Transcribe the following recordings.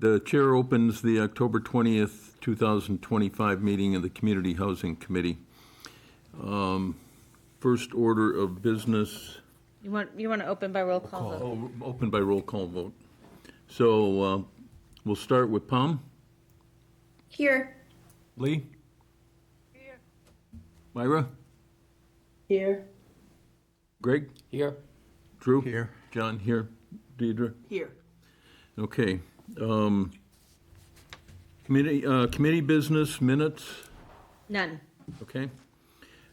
The chair opens the October 20th, 2025 meeting of the Community Housing Committee. First order of business. You want to open by roll call vote? Oh, open by roll call vote. So we'll start with Pam. Here. Lee? Here. Myra? Here. Greg? Here. Drew? Here. John, here. Deidre? Here. Okay. Committee business minutes? None. Okay.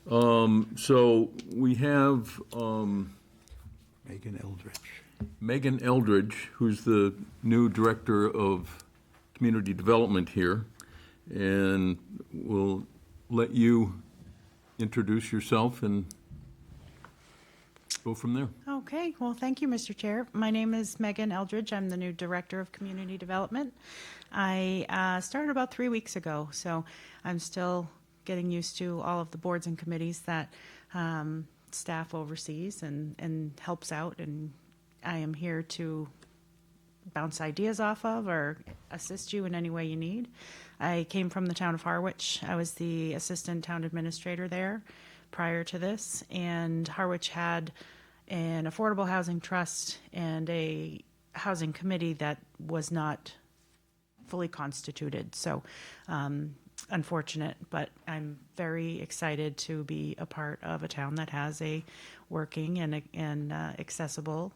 So we have Megan Eldridge. Megan Eldridge, who's the new Director of Community Development here, and we'll let you introduce yourself and go from there. Okay, well, thank you, Mr. Chair. My name is Megan Eldridge. I'm the new Director of Community Development. I started about 3 weeks ago, so I'm still getting used to all of the boards and committees that staff oversees and helps out, and I am here to bounce ideas off of or assist you in any way you need. I came from the town of Harwich. I was the assistant town administrator there prior to this, and Harwich had an affordable housing trust and a housing committee that was not fully constituted. So unfortunate, but I'm very excited to be a part of a town that has a working and accessible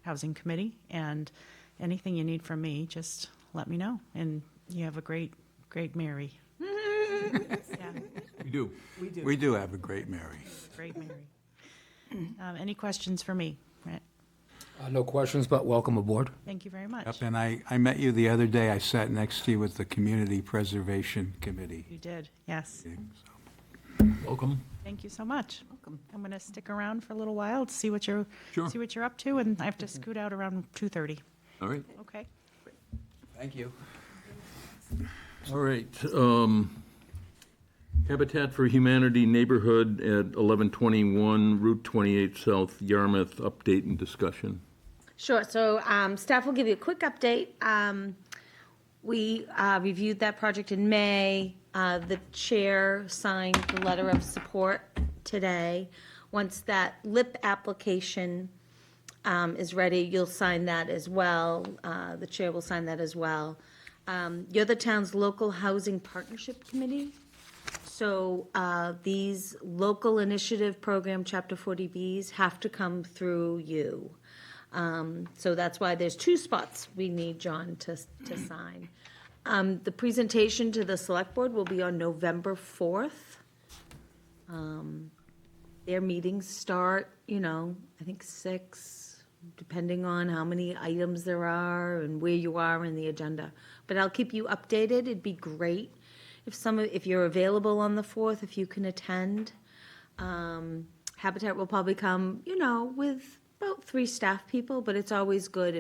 housing committee. And anything you need from me, just let me know. And you have a great Mary. Yeah, We do. We do have a great Mary. great Mary. Any questions for me? Right. No questions, but welcome aboard. Thank you very much. Yep, and I met you the other day. I sat next to you with the Community Preservation Committee. You did, yes. Welcome. Thank you so much. Welcome. I'm going to stick around for a little while to see what you're Sure. see what you're up to, and I have to scoot out around 2:30. All right. Okay. Thank you. All right. Habitat for Humanity neighborhood at 1121 Route 28 South, Yarmouth, update and discussion. Sure, so staff will give you a quick update. We reviewed that project in May. The chair signed the letter of support today. Once that LIP application is ready, you'll sign that as well. The chair will sign that as well. You're the town's local housing partnership committee. So these local initiative program Chapter 40Bs have to come through you. So that's why there's 2 spots we need John to sign. The presentation to the select board will be on November 4th. Their meetings start, I think 6, depending on how many items there are and where you are in the agenda. But I'll keep you updated. It'd be great if you're available on the 4th, if you can attend. Habitat will probably come, with about 3 staff people, but it's always good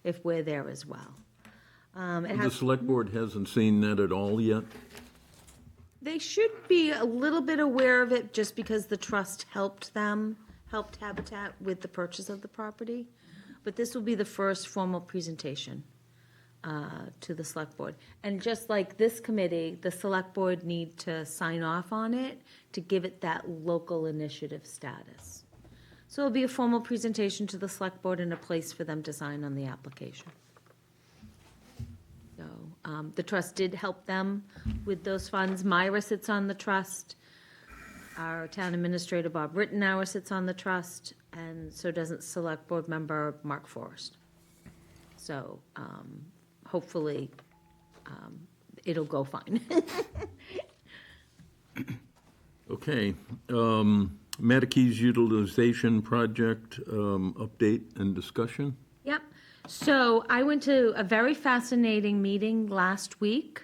if we're there as well. The select board hasn't seen that at all yet? They should be a little bit aware of it just because the trust helped Habitat with the purchase of the property. But this will be the first formal presentation to the select board. And just like this committee, the select board need to sign off on it to give it that local initiative status. So it'll be a formal presentation to the select board and a place for them to sign on the application. So the trust did help them with those funds. Myra sits on the trust. Our town administrator, Bob Rittenauer, sits on the trust, and so doesn't select board member Mark Forrest. So hopefully it'll go fine. Okay. Matakey's utilization project update and discussion. Yep. So I went to a very fascinating meeting last week.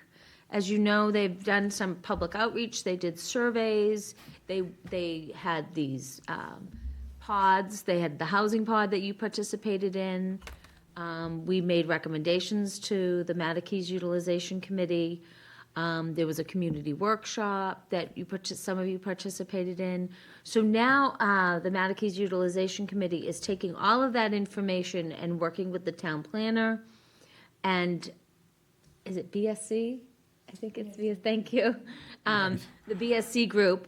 As you know, they've done some public outreach. They did surveys. They had these pods. They had the housing pod that you participated in. We made recommendations to the Matakey's Utilization Committee. There was a community workshop that some of you participated in. So now the Matakey's Utilization Committee is taking all of that information and working with the town planner And is it BSC? I think it's BSC, thank you. The BSC group,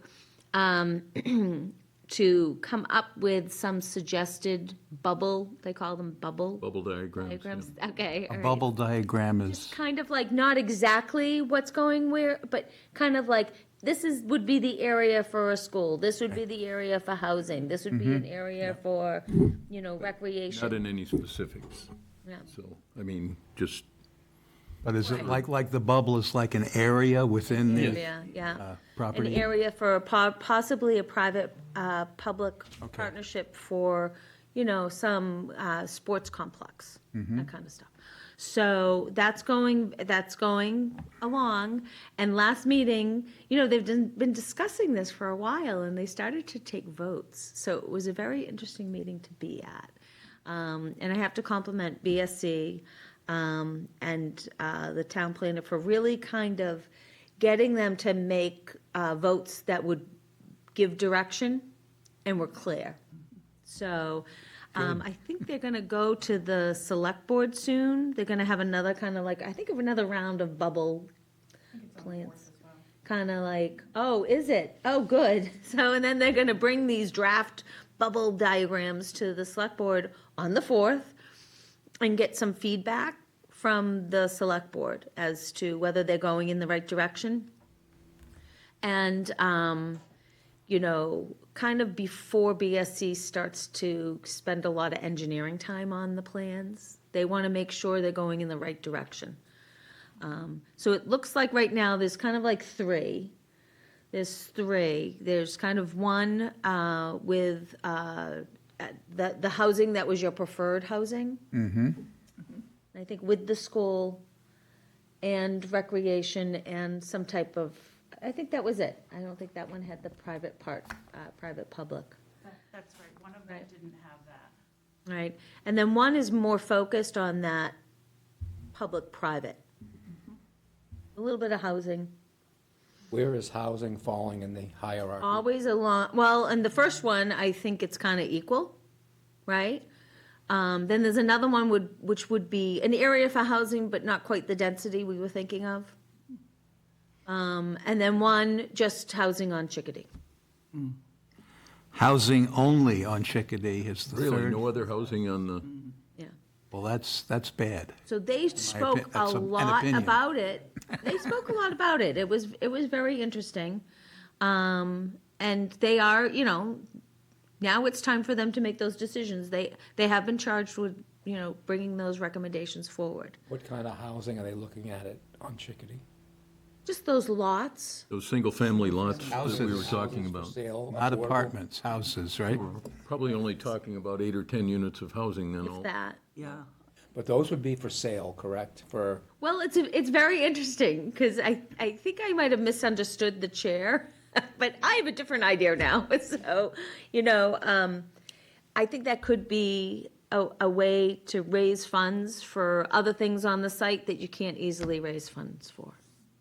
to come up with some suggested bubble, they call them bubble diagrams. yeah. diagrams, okay. A all right. bubble diagram is, Kind of like not exactly what's going where, but kind of like, would be the area for a school, this would be the area for housing, this would be an area for, recreation. Not in any specifics. Yeah. So, I mean, just, but is it like the bubble is like an area within the Area, yeah. An property? area for possibly a private, public partnership for, some sports complex, that kind of stuff. So that's going along. And last meeting, they've been discussing this for a while, and they started to take votes. So it was a very interesting meeting to be at. And I have to compliment BSC and the town planner for really kind of getting them to make votes that would give direction and were clear. So I think they're going to go to the select board soon. They're going to have another kind of like, I think of another round of bubble plans. Kind of like, oh, is it? Oh, good. So, and then they're going to bring these draft bubble diagrams to the select board on the 4th and get some feedback from the select board as to whether they're going in the right direction. And, kind of before BSC starts to spend a lot of engineering time on the plans, they want to make sure they're going in the right direction. So it looks like right now there's kind of like three. There's three. There's kind of one with the housing that was your preferred housing. Mm-hmm. I think with the school and recreation and some type of, I think that was it. I don't think that one had the private part, private public. That's right, one of them didn't have that. Right. And then one is more focused on that public-private. A little bit of housing. Where is housing falling in the hierarchy? Always along, well, and the first one, I think it's kind of equal, right? Then there's another one which would be an area for housing, but not quite the density we were thinking of. And then one, just housing on Chickadee. Housing only on Chickadee is the really, third. no other housing on the, Yeah. Well, that's bad. So they spoke a that's an lot opinion. about it. They spoke a lot about it. It was very interesting. And they are, now it's time for them to make those decisions. They have been charged with, bringing those recommendations forward. What kind of housing are they looking at it on Chickadee? Just those lots. those single-family lots that we were Houses. talking For about. sale, Not affordable? apartments, houses, right? Probably only talking about 8 or 10 units of housing then. If that. But those would be for sale, correct? For, Well, it's very interesting because I think I might have misunderstood the chair, but I have a different idea now. So, I think that could be a way to raise funds for other things on the site that you can't easily raise funds for.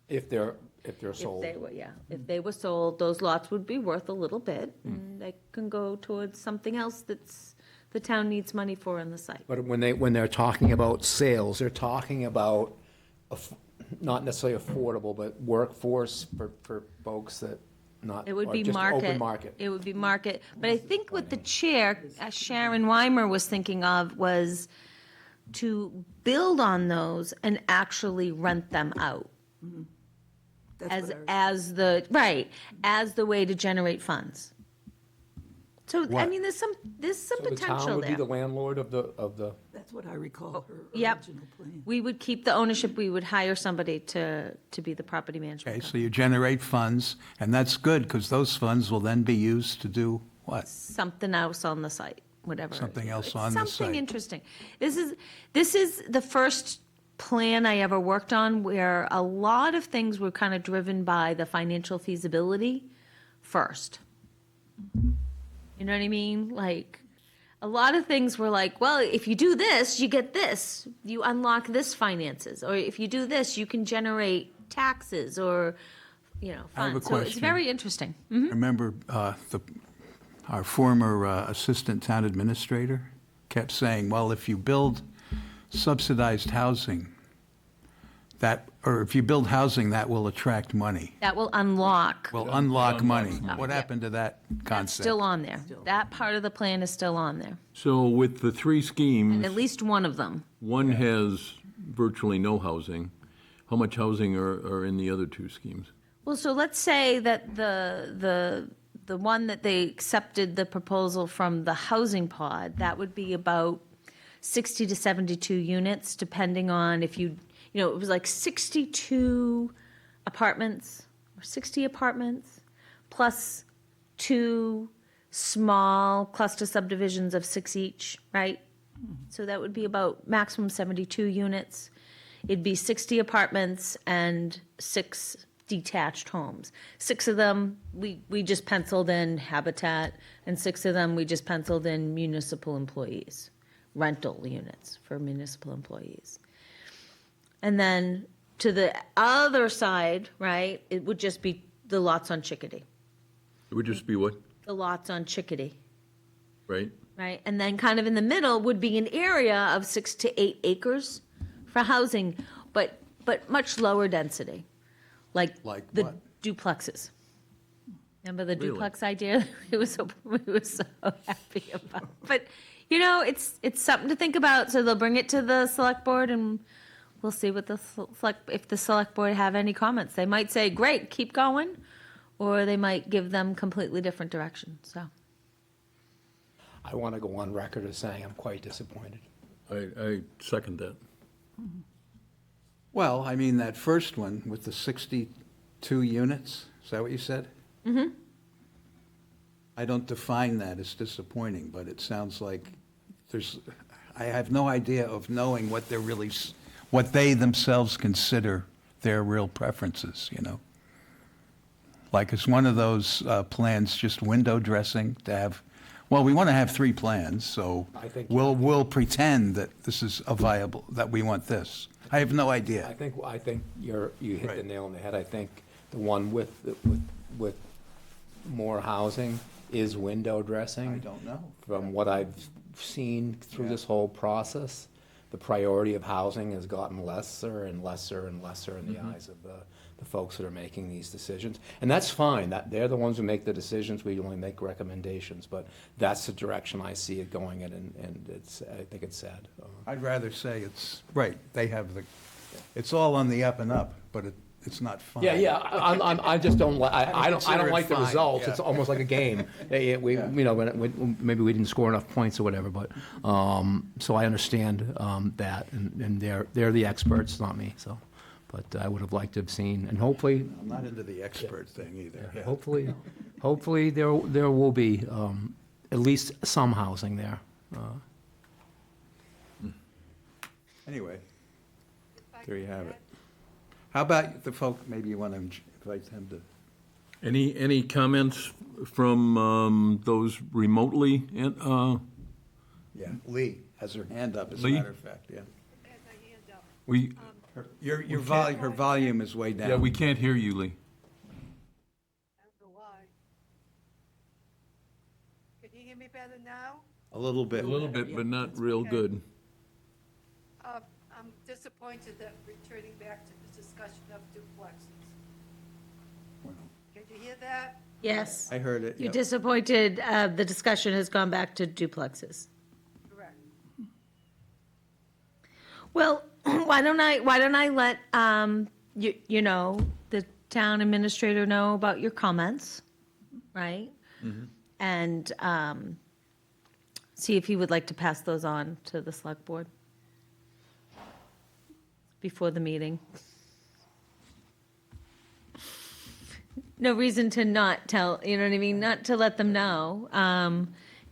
if they're If sold. they were, if they were sold, those lots would be worth a little bit and they can go towards something else that's, the town needs money for on the site. But when they're talking about sales, they're talking about not necessarily affordable, but workforce for folks that not, It would or be just market. open market. It would be market. But I think what the chair, Sharon Weimer, was thinking of was to build on those and actually rent them out. As the way to generate funds. So, I What? mean, there's some So the town potential would be the there. landlord of the, That's what I recall her Yep. original plan. We would keep the ownership, we would hire somebody to be the property management Okay, so company. you generate funds, and that's good, because those funds will then be used to do what? Something else on the site, whatever. Something else It's on the Something site. interesting. This is the first plan I ever worked on where a lot of things were kind of driven by the financial feasibility first. You know what I mean? Like, a lot of things were like, well, if you do this, you get this. You unlock this finances. Or if you do this, you can generate taxes or, I have a funds. So it's question. very interesting. Remember, our former assistant town administrator kept saying, well, if you build subsidized housing, that, or if you build housing, that will attract money, That will unlock. will unlock money. money. What Yeah. happened to that That's concept? still on there. That part of the plan is still on there. So with the three schemes, At least one of them. one has virtually no housing. How much housing are in the other two schemes? Well, so let's say that the one that they accepted the proposal from the housing pod, that would be about 60 to 72 units, depending on if it was like 62 apartments or 60 apartments, plus two small cluster subdivisions of 6 each, right? So that would be about maximum 72 units. It'd be 60 apartments and 6 detached homes. 6 of them, we just penciled in Habitat, and 6 of them, we just penciled in municipal employees, rental units for municipal employees. And then to the other side, right, it would just be the lots on Chickadee. It would just be what, The lots on Chickadee, right? right? And then kind of in the middle would be an area of 6 to 8 acres for housing, but much lower density, like Like the what? duplexes. Remember the Really? duplex idea? We were so happy about. But, it's something to think about, so they'll bring it to the select board, and we'll see what if the select board have any comments. They might say, great, keep going, or they might give them completely different direction, so. I want to go on record as saying I'm quite disappointed. I second that. Well, I mean, that first one with the 62 units, is that what you said? Mm-hmm. I don't define that as disappointing, but it sounds like I have no idea of knowing what they're really, what they themselves consider their real preferences, Like, it's one of those plans, just window dressing to have, well, we want to have 3 plans, so I think- we'll pretend that this is a viable, that we want this. I have no I idea. think you hit the Right. nail on the head. I think the one with more housing is window dressing. I don't know. From what I've seen through this whole process, the priority of housing has gotten lesser and lesser and lesser in the eyes of the folks that are making these decisions. And that's fine, that, they're the ones who make the decisions, we only make recommendations, but that's the direction I see it going in, and I think it's sad. I'd rather say it's, right, they have it's all on the up and up, but it's not fun. Yeah, I just don't like, I don't consider it like the fine, results, yeah. it's almost like a game. Maybe we didn't score enough points or whatever, but, so I understand, that, and they're the experts, not me, so. But I would have liked to have seen, and hopefully, I'm not into the expert thing either. Yeah. hopefully there will be, at least some housing there. Anyway, there you have it. How about the folk, maybe you want to invite them to, Any comments from those remotely? yeah, Lee has her hand up, as a Lee? matter of fact, yeah. We, Her volume is way down. yeah, we can't hear you, Lee. I don't know why. Can you hear me better now? A little bit. A little bit, but not real good. I'm disappointed that returning back to the discussion of duplexes. Can you hear that? Yes. I heard it, You're yep. disappointed, the discussion has gone back to duplexes. Correct. Well, why don't I let, the town administrator know about your comments, right? And, see if he would like to pass those on to the select board before the meeting. No reason to not tell, you know what I mean, not to let them know.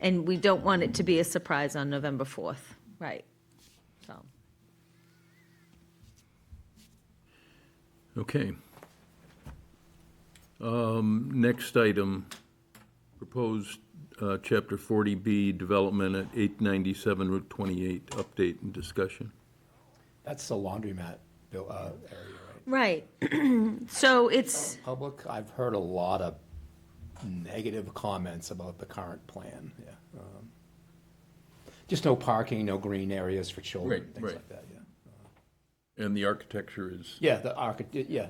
And we don't want it to be a surprise on November 4th, right? So. Okay. Next item, proposed Chapter 40B development at 897 Route 28, update and discussion. That's the laundromat area, right? Right. So it's, Public, I've heard a lot of negative comments about the current plan, yeah. Just no parking, no green areas for children, Right, things right. like that, And the architecture is, Yeah, the architect, yeah,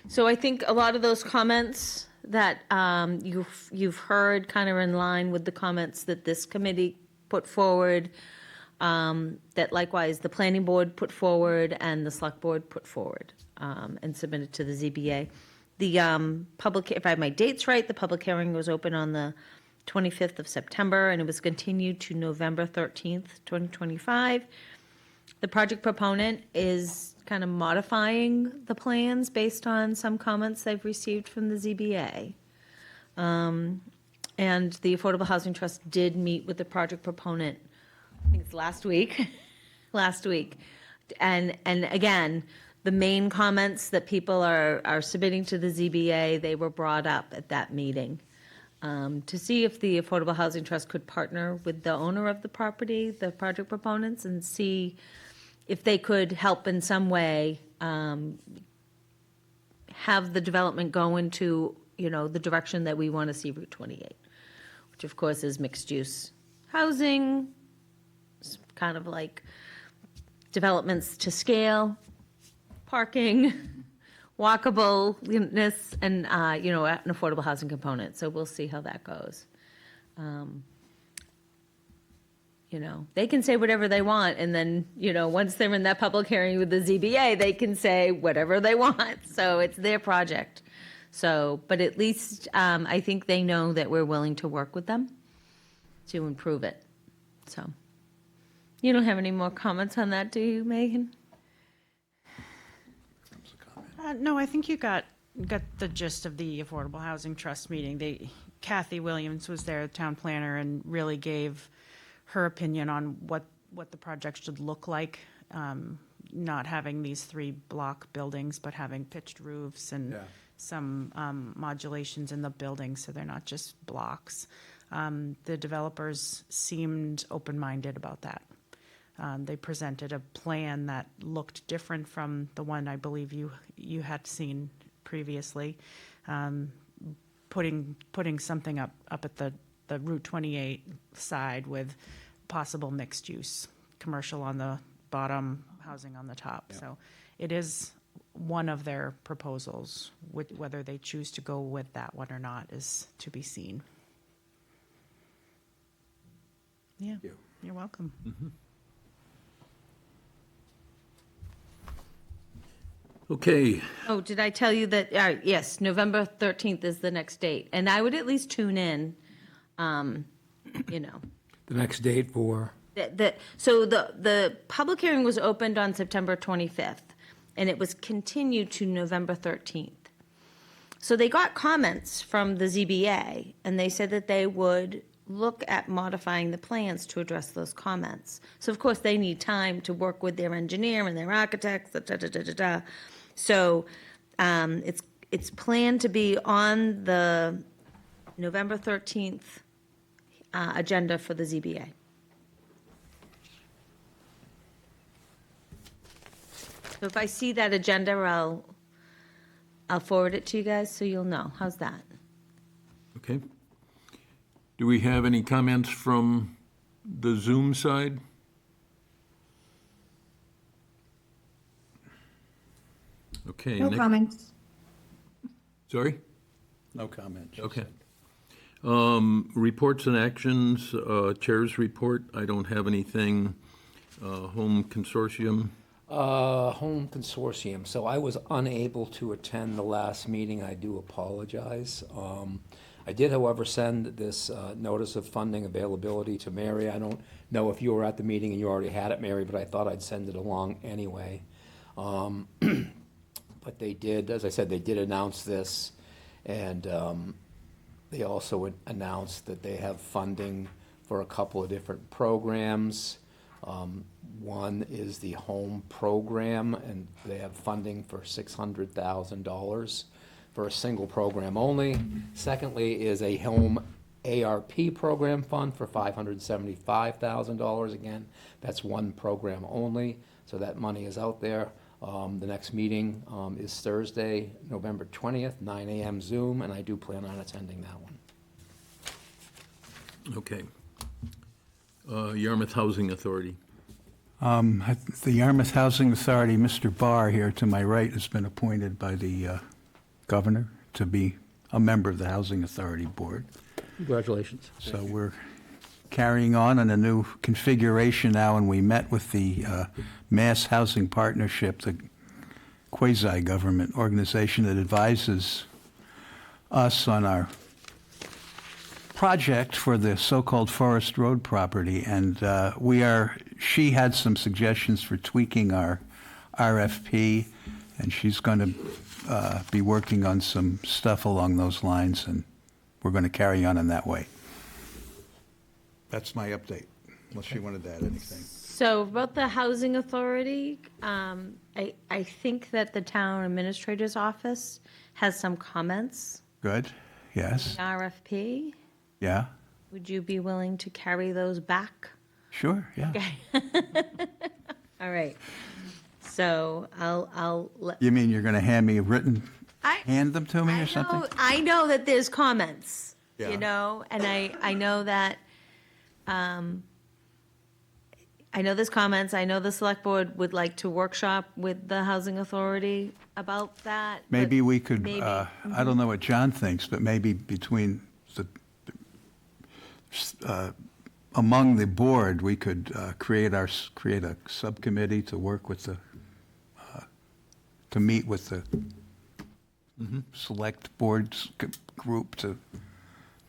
So I think a lot of those comments that you've heard kind of in line with the comments that this committee put forward, that likewise the planning board put forward and the select board put forward and submitted to the ZBA. The public, if I have my dates right, the public hearing was open on the 25th of September, and it was continued to November 13th, 2025. The project proponent is kind of modifying the plans based on some comments they've received from the ZBA. And the Affordable Housing Trust did meet with the project proponent, I think it's last week, And again, the main comments that people are submitting to the ZBA, they were brought up at that meeting. To see if the Affordable Housing Trust could partner with the owner of the property, the project proponents, and see if they could help in some way have the development go into, the direction that we want to see Route 28, which of course is mixed-use housing, kind of like developments to scale, parking, walkableness, and, an affordable housing component. So we'll see how that goes. They can say whatever they want, and then, once they're in that public hearing with the ZBA, they can say whatever they want. So it's their project. So, but at least I think they know that we're willing to work with them to improve it. So, you don't have any more comments on that, do you, Megan? No, I think you got the gist of the Affordable Housing Trust meeting. Kathy Williams was there, the town planner, and really gave her opinion on what the project should look like, not having these 3 block buildings, but having pitched roofs and some modulations in the buildings, so they're not just blocks. The developers seemed open-minded about that. They presented a plan that looked different from the one I believe you had seen previously, putting something up at the Route 28 side with possible mixed use, commercial on the bottom, housing on the top. So it is one of their proposals. Whether they choose to go with that one or not is to be seen. Yeah, you're welcome. okay, Oh, did I tell you that, yes, November 13th is the next date. And I would at least tune in, the next date for, So the public hearing was opened on September 25th, and it was continued to November 13th. So they got comments from the ZBA, and they said that they would look at modifying the plans to address those comments. So of course, they need time to work with their engineer and their architects, So it's planned to be on the November 13th agenda for the ZBA. So if I see that agenda, I'll forward it to you guys so you'll know. How's that? okay. Do we have any comments from the Zoom side? Okay. No comments. Sorry? No comment. she Okay. said. Reports and actions, Chair's report, I don't have anything. Home Consortium, Home Consortium. So I was unable to attend the last meeting. I do apologize. I did, however, send this notice of funding availability to Mary. I don't know if you were at the meeting and you already had it, Mary, but I thought I'd send it along anyway. But they did, as I said, they did announce this, and they also announced that they have funding for a couple of different programs. One is the home program, and they have funding for $600,000 for a single program only. Secondly is a home ARP program fund for $575,000. Again, that's one program only, so that money is out there. The next meeting is Thursday, November 20th, 9 a.m. Zoom, and I do plan on attending that one. okay. Yarmouth Housing Authority. The Yarmouth Housing Authority, Mr. Barr here to my right, has been appointed by the governor to be a member of the Housing Authority Board. Congratulations. So we're carrying on in a new configuration now, and we met with the Mass Housing Partnership, the quasi-government organization that advises us on our project for the so-called Forest Road property, and she had some suggestions for tweaking our RFP, and she's going to be working on some stuff along those lines, and we're going to carry on in that way. That's my update, unless you wanted to add anything. So about the housing authority, I think that the town administrator's office has some comments. Good, yes, RFP, yeah, would you be willing to carry those back? sure, yeah. All right. So I'll let. You mean you're going to hand them to me I or something? I know that there's comments, Yeah. you know, and I know that, I know there's comments. I know the select board would like to workshop with the housing authority about that. but Maybe we could, maybe- I don't know what John thinks, but maybe between among the board, we could create a subcommittee to work with to meet with the select boards group to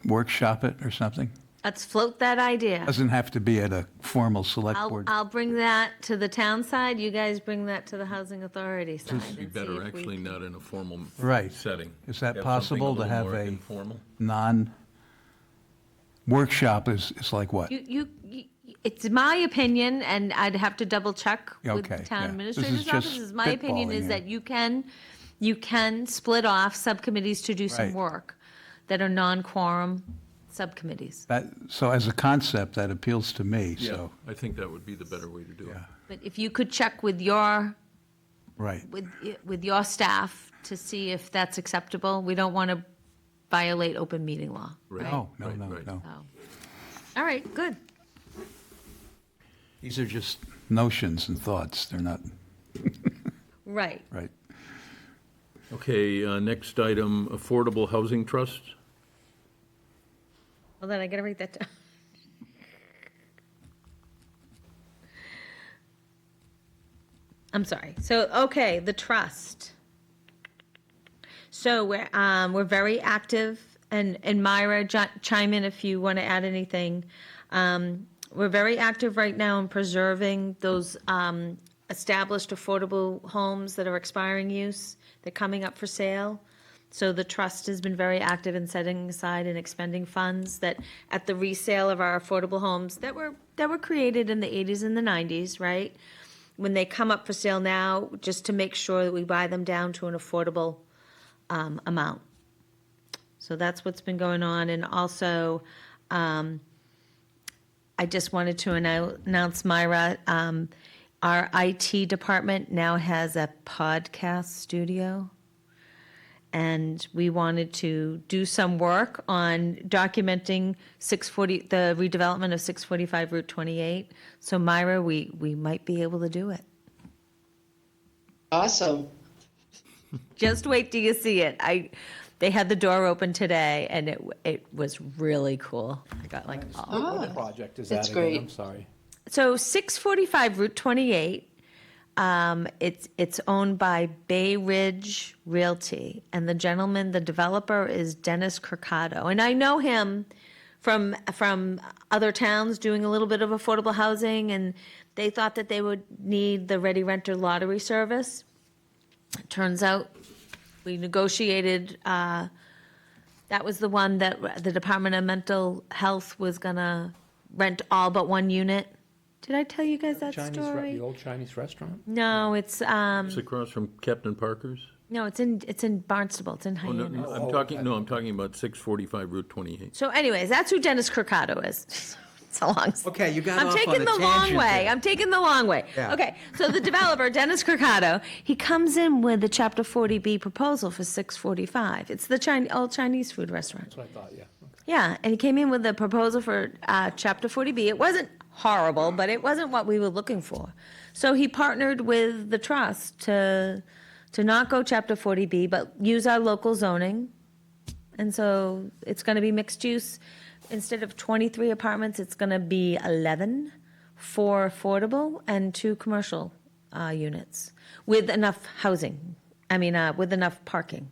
workshop it or something. Let's float that idea. Doesn't have to be at a formal select board. I'll bring that to the town side. You guys bring that to the housing authority side. It'd be and see better, if we actually, can- not in a formal Right. setting. Is that Have something possible to little have more a informal? Workshop is like what? It's my opinion, and I'd have to double check with Okay, the town yeah. This is administrator's just office. Is my opinion spitballing is here. that you can split off subcommittees to do some Right. work that are non-quorum subcommittees. So as a concept, that appeals to me, Yeah, so, I think that would be the better way to do it. yeah, But if you could check with your right. with your staff to see if that's acceptable, we don't want to violate open meeting law. Right. Right? No, Right, no, right. no. All right, good. These are just notions and thoughts, they're not, Right. right. Okay, next item, Affordable Housing Trust. Well, then I gotta write that down. I'm sorry. So, okay, the trust. So we're very active, and Myra, chime in if you want to add anything. We're very active right now in preserving those established affordable homes that are expiring use. They're coming up for sale. So the trust has been very active in setting aside and expending funds that at the resale of our affordable homes that were created in the 80s and the 90s, right? When they come up for sale now, just to make sure that we buy them down to an affordable amount. So that's what's been going on. And also, I just wanted to announce, Myra, our IT department now has a podcast studio. And we wanted to do some work on documenting the redevelopment of 645 Route 28. So Myra, we might be able to do it. Awesome. Just wait till you see it. They had the door open today, and it was really cool. I got like, oh. What project is That's that again? great. I'm sorry. So 645 Route 28, it's owned by Bay Ridge Realty, and the gentleman, the developer, is Dennis Curcado. And I know him from other towns doing a little bit of affordable housing, and they thought that they would need the Ready Renter lottery service. It turns out we negotiated, that was the one that the Department of Mental Health was gonna rent all but one unit. Did I tell you guys that story? The old Chinese restaurant? No, it's It's across from Captain Parker's. no, it's in Barnstable. It's in Oh, no, Hyannis. I'm talking about 645 Route 28. So, anyways, that's who Dennis Curcado is. It's a long. Okay, you got I'm off on taking a the long tangent way. there. I'm taking the long way. Yeah. Okay, so the developer, Dennis Curcado, he comes in with the Chapter 40B proposal for 645. It's the old Chinese food restaurant. That's what I thought, yeah. Okay. Yeah, and he came in with a proposal for Chapter 40B. It wasn't horrible, but it wasn't what we were looking for. So he partnered with the trust to not go Chapter 40B, but use our local zoning. And so it's going to be mixed use. Instead of 23 apartments, it's going to be 11, 4 affordable and 2 commercial units with enough housing. With enough parking.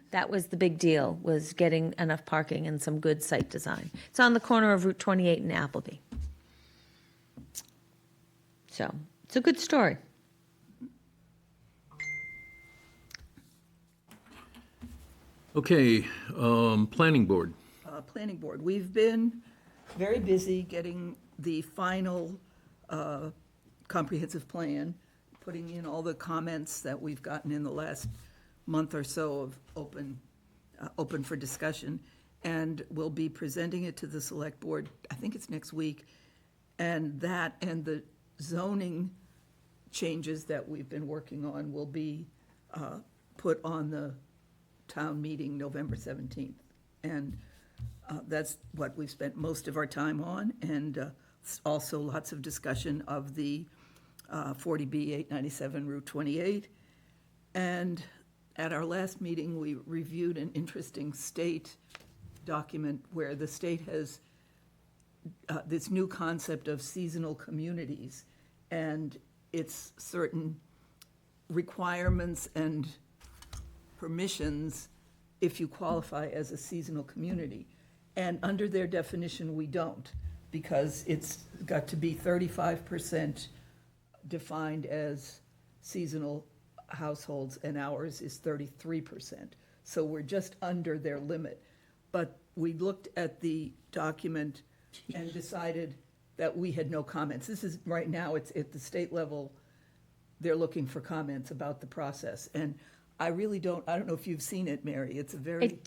That was the big deal, was getting enough parking and some good site design. It's on the corner of Route 28 and Appleby. So, it's a good story. Okay, planning board. Planning Board. We've been very busy getting the final comprehensive plan, putting in all the comments that we've gotten in the last month or so of open for discussion, and we'll be presenting it to the Select Board, I think it's next week, and that and the zoning changes that we've been working on will be put on the town meeting November 17th. And that's what we've spent most of our time on, and also lots of discussion of the 40B 897 Route 28. And at our last meeting, we reviewed an interesting state document where the state has this new concept of seasonal communities, and it's certain requirements and permissions if you qualify as a seasonal community. And under their definition, we don't, because it's got to be 35% defined as seasonal households, and ours is 33%. So we're just under their limit. But we looked at the document and decided that we had no comments. This is, right now, it's at the state level, they're looking for comments about the process. And I don't know if you've seen it, Mary. It's a very,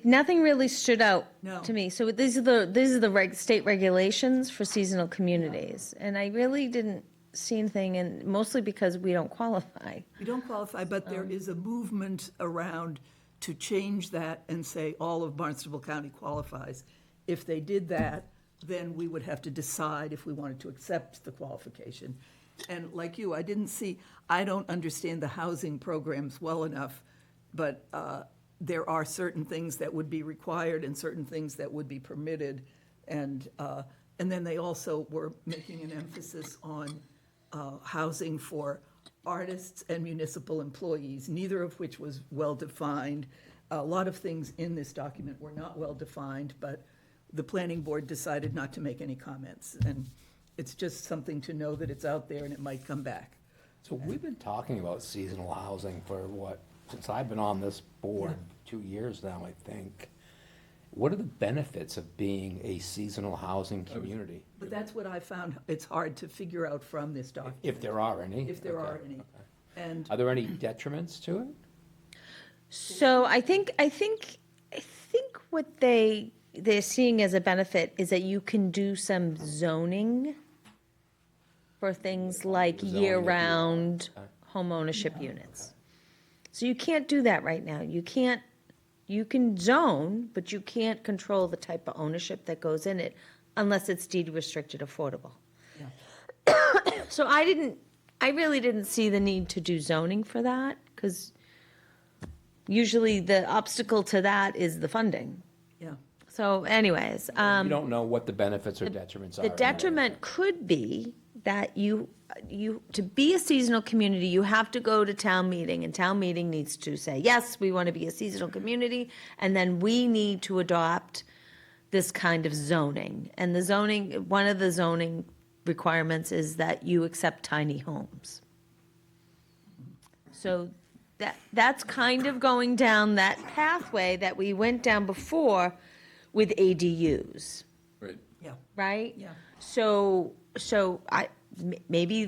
Nothing really stood out No. to me. So these are the state regulations for seasonal communities. And I really didn't see anything, and mostly because we don't qualify. we don't qualify, but there is a movement around to change that and say all of Barnstable County qualifies. If they did that, then we would have to decide if we wanted to accept the qualification. And like you, I don't understand the housing programs well enough, but there are certain things that would be required and certain things that would be permitted. And then they also were making an emphasis on housing for artists and municipal employees, neither of which was well-defined. A lot of things in this document were not well-defined, but the planning board decided not to make any comments. And it's just something to know that it's out there and it might come back. So we've been talking about seasonal housing for since I've been on this board, 2 years now, I think. What are the benefits of being a seasonal housing community? But that's what I found it's hard to figure out from this document. If there are any? If there are Okay, any. okay. And Are there any detriments to it? So I think what they're seeing as a benefit is that you can do some zoning for things like Zoning if you want. year-round Okay. home ownership units. So you can't do that right now. You can zone, but you can't control the type of ownership that goes in it unless it's deed restricted affordable. So I really didn't see the need to do zoning for that, because usually the obstacle to that is the funding. yeah, So anyways, You don't know what the benefits or detriments are. the detriment could be that you, to be a seasonal community, you have to go to town meeting, and town meeting needs to say, yes, we want to be a seasonal community, and then we need to adopt this kind of zoning. And the zoning, one of the zoning requirements is that you accept tiny homes. So that's kind of going down that pathway that we went down before with ADUs, Right. yeah, right? yeah. So maybe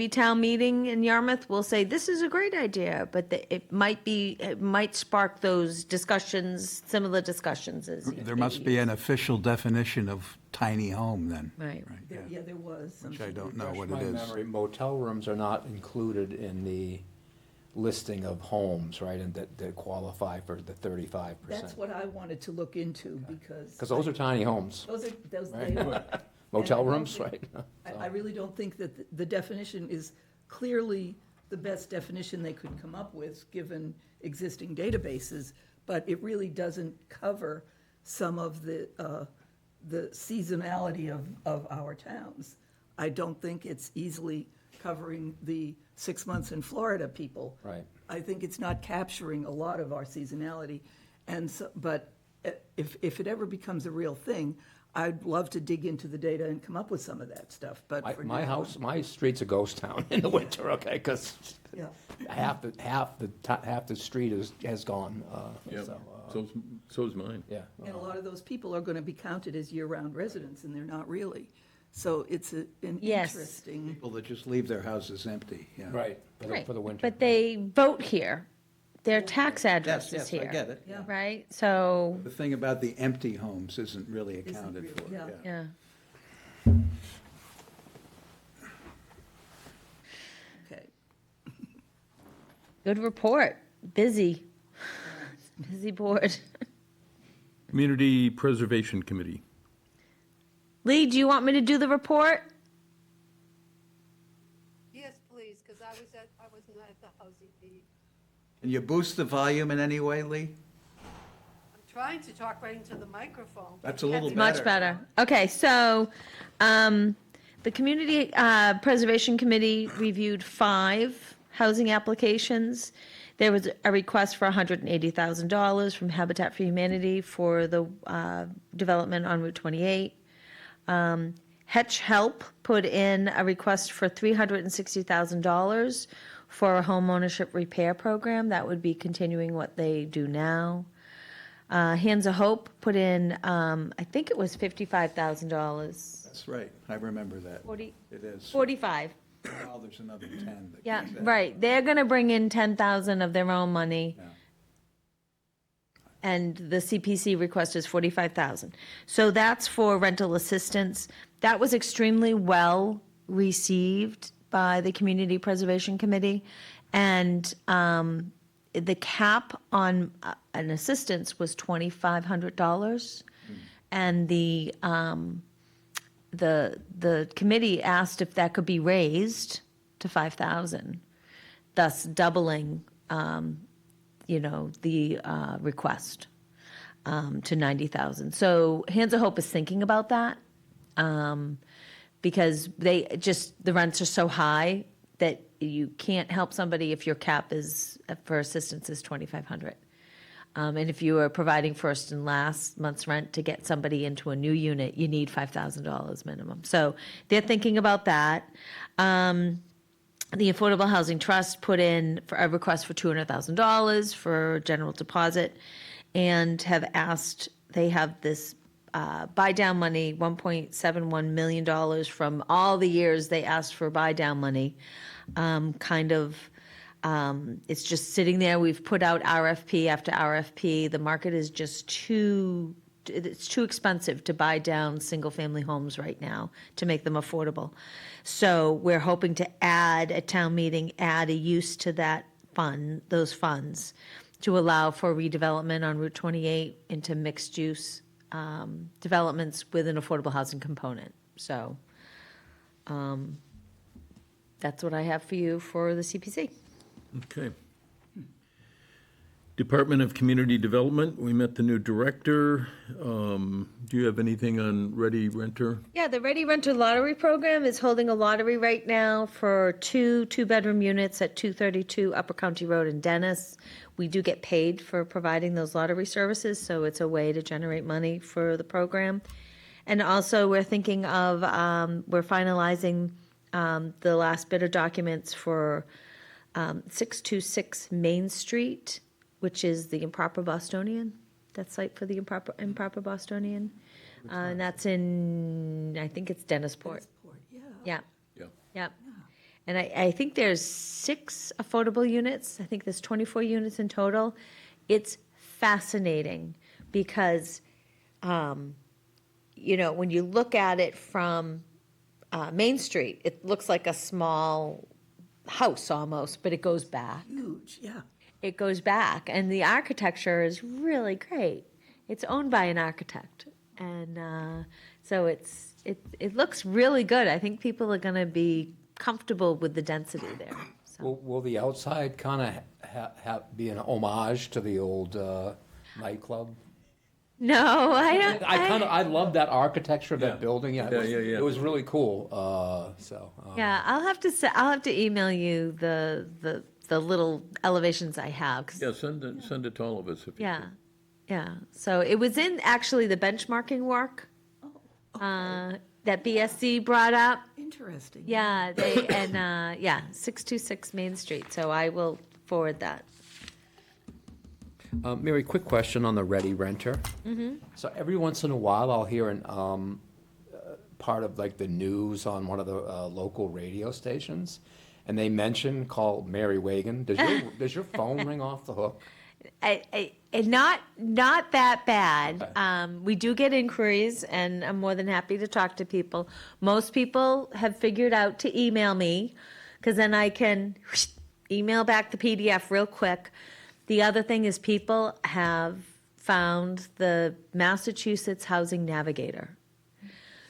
town meeting in Yarmouth will say, this is a great idea, but it might spark those discussions, similar discussions as. There must be an official definition of tiny home then. Right. There was. Which I don't know Refresh what my it is. memory, motel rooms are not included in the listing of homes, right, and that qualify for the 35%. That's what I wanted to look into, because. Because those are tiny homes. Those Right. they are. motel And I don't rooms, think- right? I really don't think that the definition is clearly the best definition they could come up with, given existing databases, but it really doesn't cover some of the seasonality of our towns. I don't think it's easily covering the 6 months in Florida people. Right. I think it's not capturing a lot of our seasonality. And so, but if it ever becomes a real thing, I'd love to dig into the data and come up with some of that stuff, but for My now- house, my street's a ghost town in the winter, okay, because Yeah. half the street has gone, Yeah, so, so is mine. yeah. And a lot of those people are going to be counted as year-round residents, and they're not really. So it's an Yes. interesting, People that just leave their houses empty, yeah. Right, Right. for the winter. But they vote here. Their tax address is Yes, here. I get it. Yeah. Right? So, The thing about the empty homes isn't really Isn't accounted really, for, yeah. yeah. yeah. okay. Good report. Busy. Busy board. Community Preservation Committee. Lee, do you want me to do the report? Yes, please, because I wasn't at the housing meeting. Can you boost the volume in any way, Lee? I'm trying to talk right into the microphone. That's a little That's Much better. Okay, so the Community Preservation Committee reviewed 5 housing applications. There was a request for $180,000 from Habitat for Humanity for the development on Route 28. Hetch Help put in a request for $360,000 for a homeownership repair program. That would be continuing what they do now. Hands of Hope put in, I think it was $55,000. That's right, I remember that. 40, It is. 45. Well, there's another 10 that Yeah, comes in. right. They're going to bring in 10,000 of their own money. Yeah. And the CPC request is 45,000. So that's for rental assistance. That was extremely well received by the Community Preservation Committee. And the cap on an assistance was $2,500. And the committee asked if that could be raised to 5,000, thus doubling the request to 90,000. So Hands of Hope is thinking about that because the rents are so high that you can't help somebody if your cap is for assistance is 2,500. And if you are providing first and last month's rent to get somebody into a new unit, you need $5,000 minimum. So they're thinking about that. The Affordable Housing Trust put in for a request for $200,000 for general deposit and they have this buy down money, $1.71 million from all the years they asked for buy down money. It's just sitting there. We've put out RFP after RFP. The market is just it's too expensive to buy down single-family homes right now to make them affordable. So we're hoping to at town meeting, add a use to that fund, those funds, to allow for redevelopment on Route 28 into mixed-use developments with an affordable housing component. So that's what I have for you for the CPC. Okay. Department of Community Development, we met the new director. Do you have anything on Ready Renter? Yeah, the Ready Renter Lottery Program is holding a lottery right now for two-bedroom units at 232 Upper County Road in Dennis. We do get paid for providing those lottery services, so it's a way to generate money for the program. And also, we're thinking of, we're finalizing the last bit of documents for 626 Main Street, which is the Improper Bostonian. That site for the Improper Bostonian. And that's in, I think it's Dennisport. Yeah. Yeah, Yeah. yeah. And I think there's 6 affordable units. I think there's 24 units in total. It's fascinating because, when you look at it from Main Street, it looks like a small house almost, but it goes back. Huge, yeah. It goes back, and the architecture is really great. It's owned by an architect, and so it's it looks really good. I think people are going to be comfortable with the density there. So. Will the outside kind of be an homage to the old nightclub? No, I don't. I love that architecture of Yeah. that building. Yeah, Yeah. it was really cool. Yeah, I'll have to email you the little elevations I have. 'Cause- Yeah, send it to all of us if you yeah, could. yeah. So it was in actually the benchmarking work that BSC brought up. Interesting. Yeah, 626 Main Street. So I will forward that. Mary, quick question on the Ready Renter. So every once in a while, I'll hear part of like the news on one of the local radio stations, and they call Mary Wagon. Does your phone ring off the hook? Not that bad. We do get inquiries, and I'm more than happy to talk to people. Most people have figured out to email me, because then I can email back the PDF real quick. The other thing is people have found the Massachusetts Housing Navigator.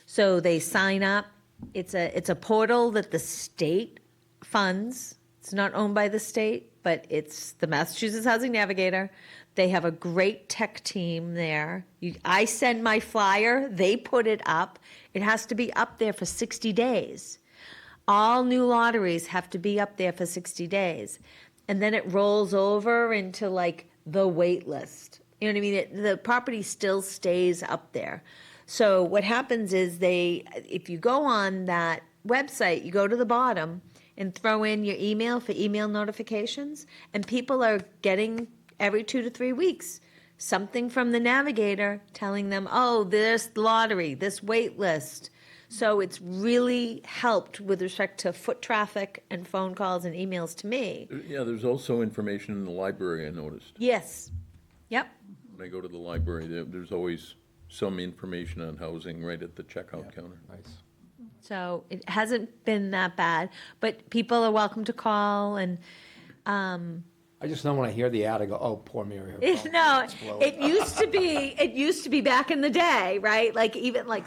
So they sign up. It's a portal that the state funds. It's not owned by the state, but it's the Massachusetts Housing Navigator. They have a great tech team there. I send my flyer, they put it up. It has to be up there for 60 days. All new lotteries have to be up there for 60 days. And then it rolls over into like the wait list. You know what I mean? The property still stays up there. So what happens is if you go on that website, you go to the bottom and throw in your email for email notifications, and people are getting every 2 to 3 weeks something from the navigator telling them, oh, this lottery, this wait list. So it's really helped with respect to foot traffic and phone calls and emails to me. Yeah, there's also information in the library, I noticed. Yes. Yep. When I go to the library, there's always some information on housing right at the checkout counter. Nice. So it hasn't been that bad, but people are welcome to call and, I just don't want to hear the ad. I go, oh, poor Mary. her phone no, exploded." it used to be back in the day, right? Like even like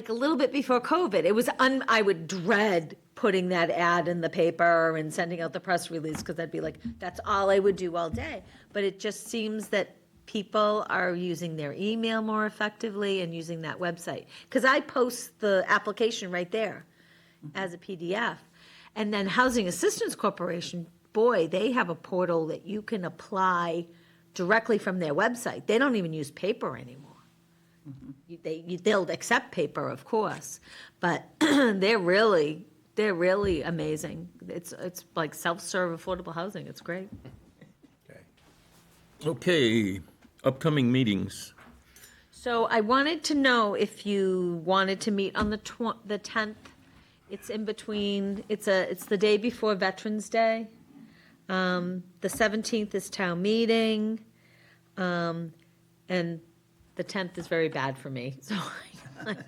a little bit before COVID, it was, I would dread putting that ad in the paper and sending out the press release, because I'd be like, that's all I would do all day. But it just seems that people are using their email more effectively and using that website. Because I post the application right there as a PDF. And then Housing Assistance Corporation, boy, they have a portal that you can apply directly from their website. They don't even use paper anymore. They'll accept paper, of course, but they're really amazing. It's like self-serve affordable housing. It's great. Okay. Okay, upcoming meetings. So I wanted to know if you wanted to meet on the 10th. It's in between, it's the day before Veterans Day. The 17th is town meeting. And the 10th is very bad for me, so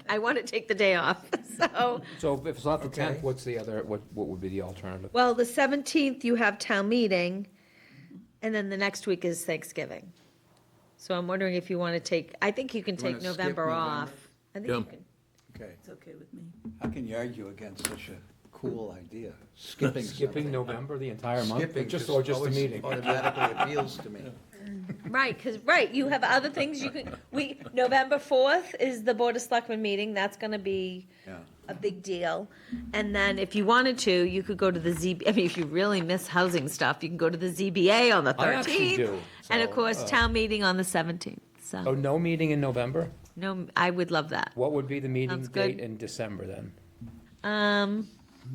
I want to take the day off, so. So if it's not the 10th, what's the other, what would be the alternative? Well, the 17th, you have town meeting, and then the next week is Thanksgiving. So I'm wondering if you want to take, I think you can You wanna take skip November November? off. I think Yeah. you can. Okay. It's okay with me. How can you argue against such a cool idea? Skipping Skipping something. November, the entire month? Skipping Or just the always meeting? automatically appeals to me. Right, because, you have other things you can, November 4th is the Board of Selectmen meeting, that's gonna be Yeah. a big deal. And then if you wanted to, you could go to the I mean, if you really miss housing stuff, you can go to the ZBA on the 13th. I actually do, And of so, course, town meeting on the 17th, Oh, so, no meeting in November? no, I would love that. What would be the meeting Sounds good. date in December then?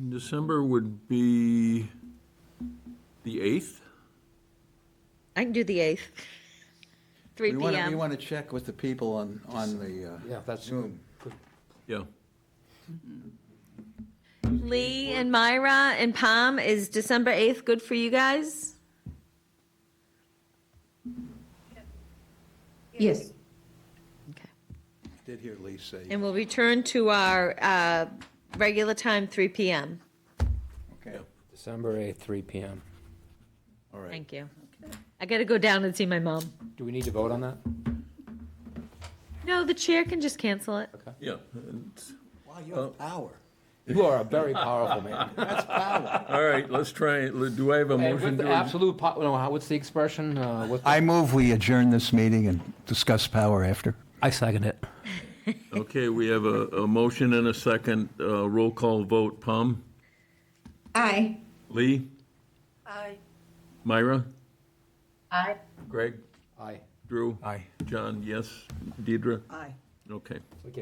December would be the 8th? I can do the 8th, 3 We want PM. to check with the people on the Yeah, that's Zoom. Yeah. Lee and Myra and Palm, is December 8th good for you guys? Yes. Okay. Did hear Lee say, And we'll return to our regular time, 3 PM. okay, December 8th, 3 PM. all right. Thank you. I gotta go down and see my mom. Do we need to vote on that? No, the chair can just cancel it. Yeah, You have power. You are a very powerful man. That's power. All right, let's try, it. Do I have a And motion with the to? absolute, what's the expression? I move we adjourn this meeting and discuss power after. I second it. Okay, we have a motion and a second. Roll call vote. Pam? Aye. Lee? Aye. Myra? Aye. Greg? Aye. Drew? Aye. John, yes. Deidre? Aye. Okay. Okay.